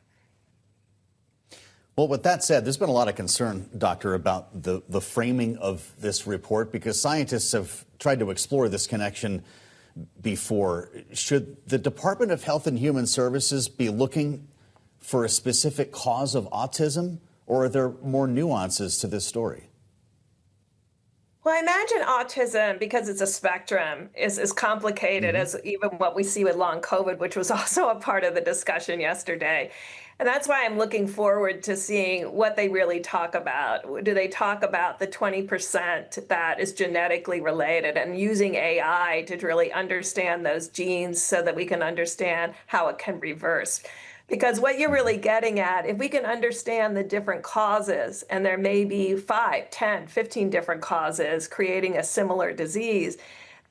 Well, with that said, there's been a lot of concern, Doctor, about the framing of this report because scientists have tried to explore this connection before. Should the Department of Health and Human Services be looking for a specific cause of autism, or are there more nuances to this story? Well, I imagine autism, because it's a spectrum, is complicated as even what we see with long COVID, which was also a part of the discussion yesterday. And that's why I'm looking forward to seeing what they really talk about. Do they talk about the 20% that is genetically related and using AI to really understand those genes so that we can understand how it can reverse? Because what you're really getting at, if we can understand the different causes, and there may be 5, 10, 15 different causes creating a similar disease,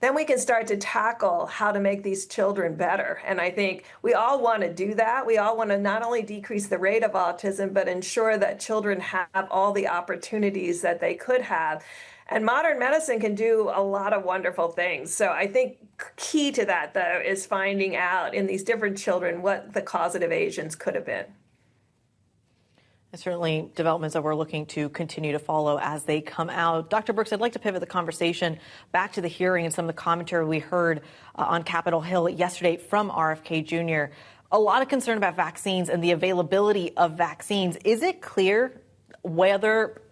then we can start to tackle how to make these children better. And I think we all want to do that. We all want to not only decrease the rate of autism, but ensure that children have all the opportunities that they could have. And modern medicine can do a lot of wonderful things. So I think key to that, though, is finding out in these different children what the causative agents could have been. And certainly developments that we're looking to continue to follow as they come out. Dr. Birx, I'd like to pivot the conversation back to the hearing and some of the commentary we heard on Capitol Hill yesterday from RFK Jr. A lot of concern about vaccines and the availability of vaccines. Is it clear whether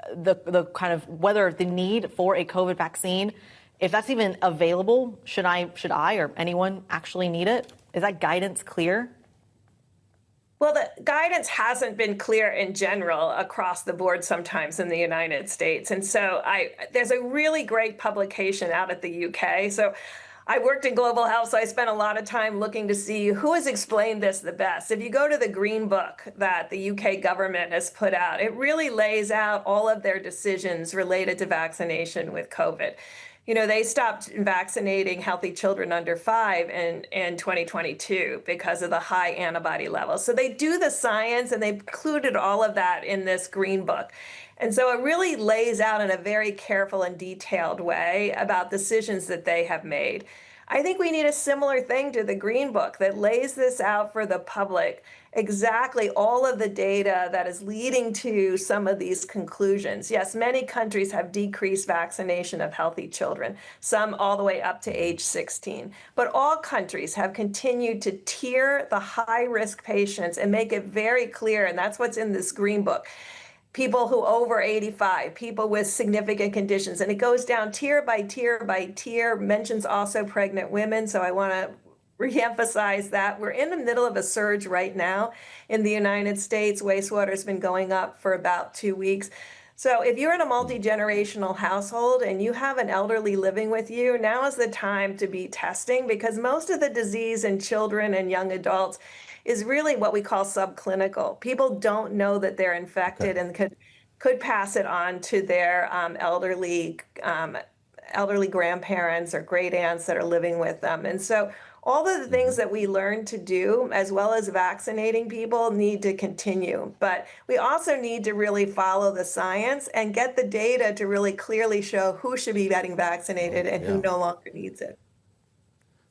whether the need for a COVID vaccine, if that's even available, should I or anyone actually need it? Is that guidance clear? Well, the guidance hasn't been clear in general across the board sometimes in the United States. And so there's a really great publication out at the UK. So I worked in global health, so I spent a lot of time looking to see who has explained this the best. If you go to the Green Book that the UK government has put out, it really lays out all of their decisions related to vaccination with COVID. They stopped vaccinating healthy children under 5 in 2022 because of the high antibody levels. So they do the science, and they included all of that in this green book. And so it really lays out in a very careful and detailed way about decisions that they have made. I think we need a similar thing to the Green Book that lays this out for the public, exactly all of the data that is leading to some of these conclusions. Yes, many countries have decreased vaccination of healthy children, some all the way up to age 16. But all countries have continued to tier the high-risk patients and make it very clear, and that's what's in this Green Book. People who over 85, people with significant conditions. And it goes down tier by tier by tier, mentions also pregnant women. So I want to reemphasize that. We're in the middle of a surge right now in the United States. Wastewater has been going up for about 2 weeks. So if you're in a multi-generational household and you have an elderly living with you, now is the time to be testing, because most of the disease in children and young adults is really what we call subclinical. People don't know that they're infected and could pass it on to their elderly grandparents or great aunts that are living with them. And so all of the things that we learned to do, as well as vaccinating people, need to continue. But we also need to really follow the science and get the data to really clearly show who should be getting vaccinated and who no longer needs it.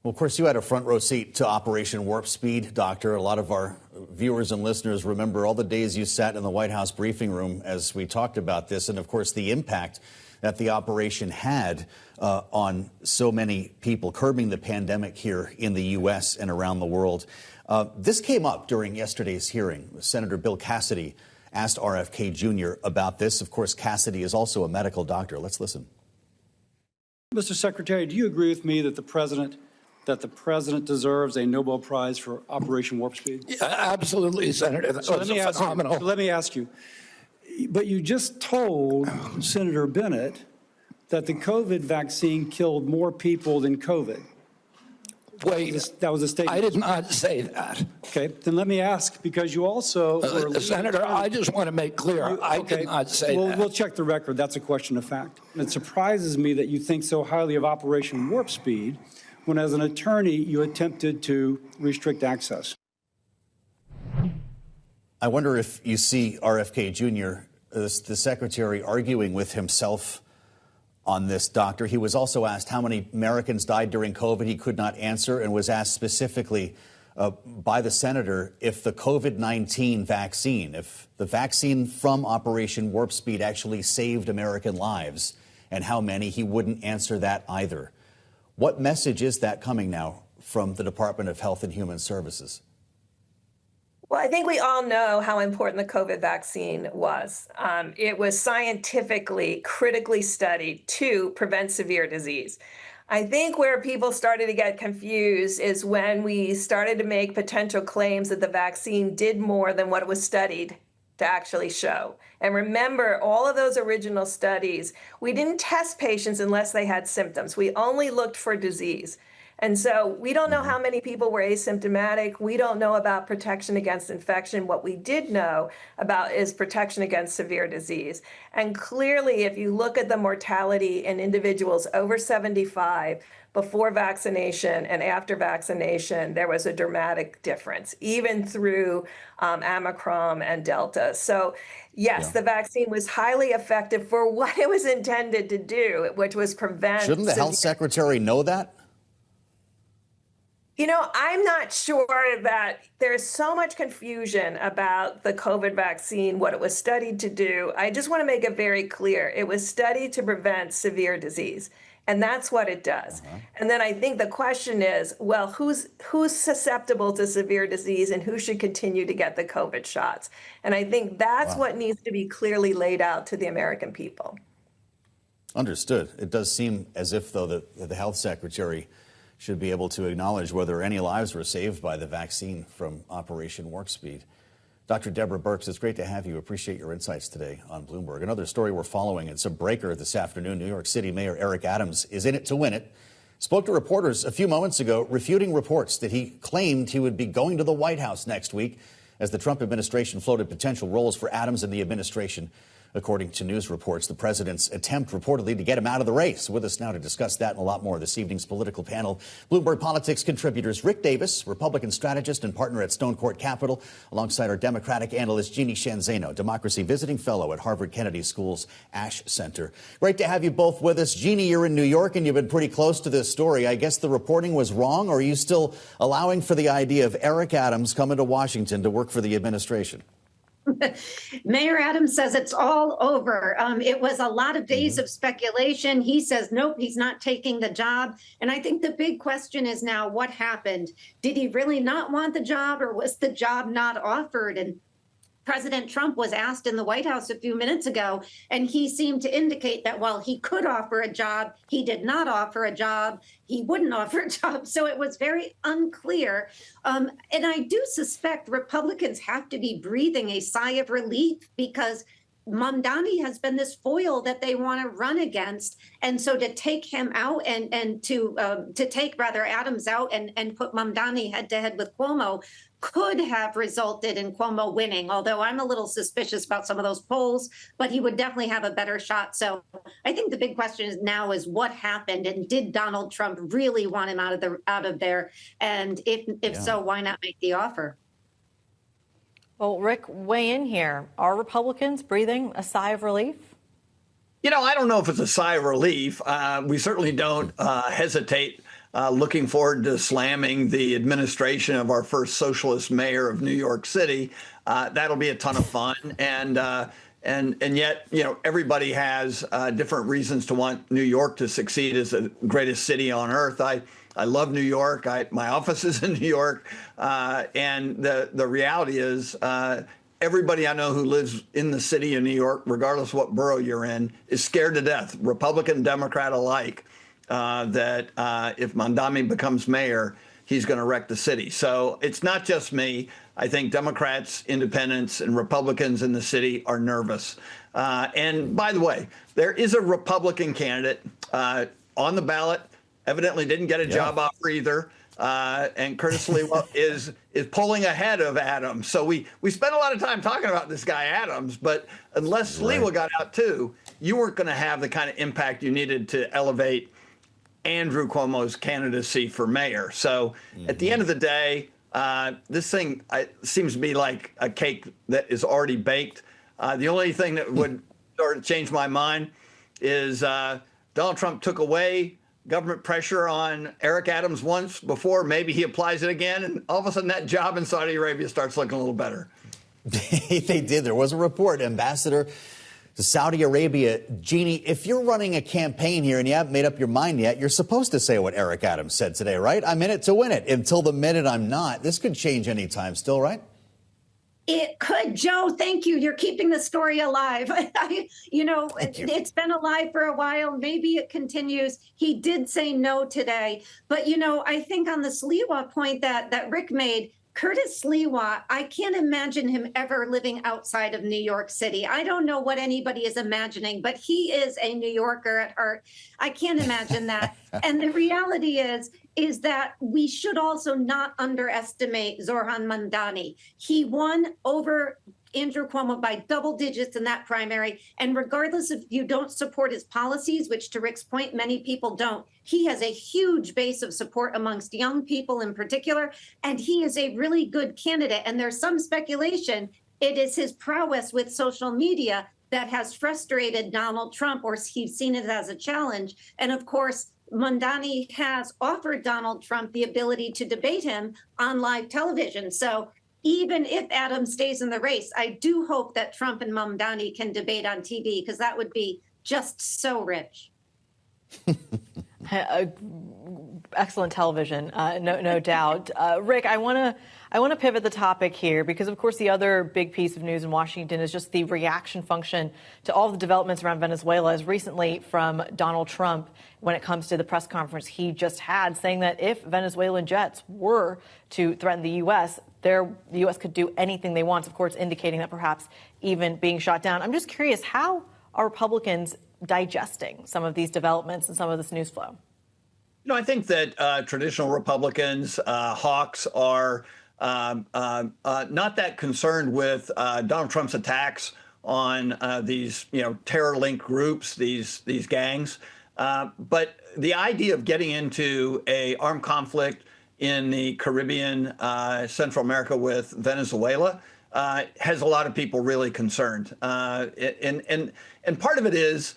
Well, of course, you had a front row seat to Operation Warp Speed, Doctor. A lot of our viewers and listeners remember all the days you sat in the White House briefing room as we talked about this, and of course the impact that the operation had on so many people, curbing the pandemic here in the U.S. and around the world. This came up during yesterday's hearing. Senator Bill Cassidy asked RFK Jr. about this. Of course, Cassidy is also a medical doctor. Let's listen. Mr. Secretary, do you agree with me that the president deserves a Nobel Prize for Operation Warp Speed? Yeah, absolutely, Senator. That was phenomenal. Let me ask you, but you just told Senator Bennett that the COVID vaccine killed more people than COVID. Wait, that was a statement. I did not say that. Okay, then let me ask, because you also Senator, I just want to make clear, I did not say that. We'll check the record. That's a question of fact. It surprises me that you think so highly of Operation Warp Speed when, as an attorney, you attempted to restrict access. I wonder if you see RFK Jr., the secretary, arguing with himself on this, Doctor. He was also asked how many Americans died during COVID. He could not answer, and was asked specifically by the senator if the COVID-19 vaccine, if the vaccine from Operation Warp Speed actually saved American lives, and how many. He wouldn't answer that either. What message is that coming now from the Department of Health and Human Services? Well, I think we all know how important the COVID vaccine was. It was scientifically, critically studied to prevent severe disease. I think where people started to get confused is when we started to make potential claims that the vaccine did more than what it was studied to actually show. And remember, all of those original studies, we didn't test patients unless they had symptoms. We only looked for disease. And so we don't know how many people were asymptomatic. We don't know about protection against infection. What we did know about is protection against severe disease. And clearly, if you look at the mortality in individuals over 75, before vaccination and after vaccination, there was a dramatic difference, even through Omicron and Delta. So yes, the vaccine was highly effective for what it was intended to do, which was prevent. Shouldn't the health secretary know that? You know, I'm not sure that there's so much confusion about the COVID vaccine, what it was studied to do. I just want to make it very clear. It was studied to prevent severe disease, and that's what it does. And then I think the question is, well, who's susceptible to severe disease and who should continue to get the COVID shots? And I think that's what needs to be clearly laid out to the American people. Understood. It does seem as if, though, that the health secretary should be able to acknowledge whether any lives were saved by the vaccine from Operation Warp Speed. Dr. Deborah Birx, it's great to have you. Appreciate your insights today on Bloomberg. Another story we're following, it's a breaker this afternoon. New York City Mayor Eric Adams is in it to win it. Spoke to reporters a few moments ago, refuting reports that he claimed he would be going to the White House next week as the Trump administration floated potential roles for Adams in the administration. according to news reports. The president's attempt reportedly to get him out of the race. With us now to discuss that and a lot more, this evening's political panel, Bloomberg Politics contributors Rick Davis, Republican strategist and partner at Stone Court Capital, alongside our Democratic analyst Jeannie Shanzano, Democracy Visiting Fellow at Harvard Kennedy School's Ash Center. Great to have you both with us. Jeannie, you're in New York and you've been pretty close to this story. I guess the reporting was wrong, or are you still allowing for the idea of Eric Adams coming to Washington to work for the administration? Mayor Adams says it's all over. It was a lot of days of speculation. He says, nope, he's not taking the job. And I think the big question is now, what happened? Did he really not want the job, or was the job not offered? And President Trump was asked in the White House a few minutes ago, and he seemed to indicate that while he could offer a job, he did not offer a job. He wouldn't offer a job. So it was very unclear. And I do suspect Republicans have to be breathing a sigh of relief, because Mamdani has been this foil that they want to run against. And so to take him out and to take Adams out and put Mamdani head to head with Cuomo could have resulted in Cuomo winning, although I'm a little suspicious about some of those polls, but he would definitely have a better shot. So I think the big question is now is what happened, and did Donald Trump really want him out of there? And if so, why not make the offer? Well, Rick, weigh in here. Are Republicans breathing a sigh of relief? You know, I don't know if it's a sigh of relief. We certainly don't hesitate looking forward to slamming the administration of our first socialist mayor of New York City. That'll be a ton of fun. And yet, you know, everybody has different reasons to want New York to succeed as the greatest city on earth. I love New York. My office is in New York. And the reality is everybody I know who lives in the city of New York, regardless of what borough you're in, is scared to death, Republican, Democrat alike, that if Mamdani becomes mayor, he's going to wreck the city. So it's not just me. I think Democrats, independents, and Republicans in the city are nervous. And by the way, there is a Republican candidate on the ballot. Evidently didn't get a job offer either. And Curtis Lewa is pulling ahead of Adams. So we spent a lot of time talking about this guy Adams, but unless Lewa got out too, you weren't going to have the kind of impact you needed to elevate Andrew Cuomo's candidacy for mayor. So at the end of the day, this thing seems to be like a cake that is already baked. The only thing that would sort of change my mind is Donald Trump took away government pressure on Eric Adams once before. Maybe he applies it again, and all of a sudden that job in Saudi Arabia starts looking a little better. They did. There was a report, Ambassador to Saudi Arabia. Jeannie, if you're running a campaign here and you haven't made up your mind yet, you're supposed to say what Eric Adams said today, right? I'm in it to win it. Until the minute I'm not. This could change any time still, right? It could. Joe, thank you. You're keeping the story alive. It's been alive for a while. Maybe it continues. He did say no today. But, I think on the Sliwa point that Rick made, Curtis Sliwa, I can't imagine him ever living outside of New York City. I don't know what anybody is imagining, but he is a New Yorker at heart. I can't imagine that. And the reality is that we should also not underestimate Zohran Mamdani. He won over Andrew Cuomo by double digits in that primary. And regardless if you don't support his policies, which to Rick's point, many people don't, he has a huge base of support amongst young people in particular. And he is a really good candidate. And there's some speculation it is his prowess with social media that has frustrated Donald Trump, or he's seen it as a challenge. And of course, Mamdani has offered Donald Trump the ability to debate him on live television. So even if Adams stays in the race, I do hope that Trump and Mamdani can debate on TV, because that would be just so rich. Excellent television, no doubt. Rick, I want to pivot the topic here, because, of course, the other big piece of news in Washington is just the reaction function to all the developments around Venezuela, as recently from Donald Trump when it comes to the press conference he just had, saying that if Venezuelan jets were to threaten the U.S., the U.S. could do anything they want, of course, indicating that perhaps even being shot down. I'm just curious, how are Republicans digesting some of these developments and some of this news flow? I think that traditional Republicans, hawks, are not that concerned with Donald Trump's attacks on these, terror-linked groups, these gangs. But the idea of getting into a armed conflict in the Caribbean, Central America with Venezuela has a lot of people really concerned. And part of it is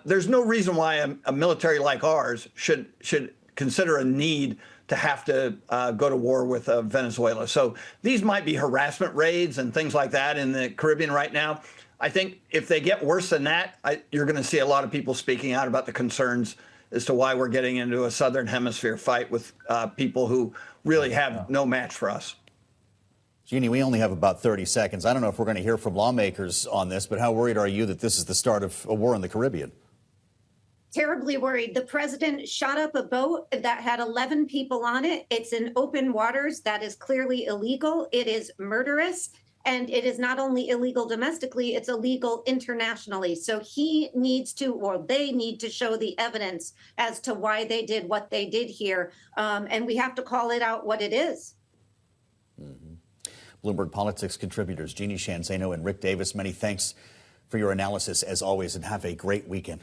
there's no reason why a military like ours should consider a need to have to go to war with Venezuela. So these might be harassment raids and things like that in the Caribbean right now. I think if they get worse than that, you're going to see a lot of people speaking out about the concerns as to why we're getting into a Southern Hemisphere fight with people who really have no match for us. Jeannie, we only have about 30 seconds. I don't know if we're going to hear from lawmakers on this, but how worried are you that this is the start of a war in the Caribbean? Terribly worried. The president shot up a boat that had 11 people on it. It's in open waters. That is clearly illegal. It is murderous. And it is not only illegal domestically, it's illegal internationally. So he needs to, or they need to show the evidence as to why they did what they did here. And we have to call it out what it is. Bloomberg Politics contributors Jeannie Shanzano and Rick Davis, many thanks for your analysis as always, and have a great weekend.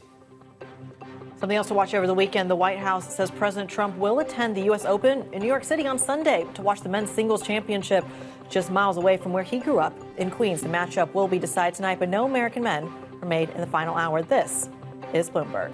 Something else to watch over the weekend. The White House says President Trump will attend the U.S. Open in New York City on Sunday to watch the men's singles championship just miles away from where he grew up in Queens. The matchup will be decided tonight, but no American men are made in the final hour. This is Bloomberg.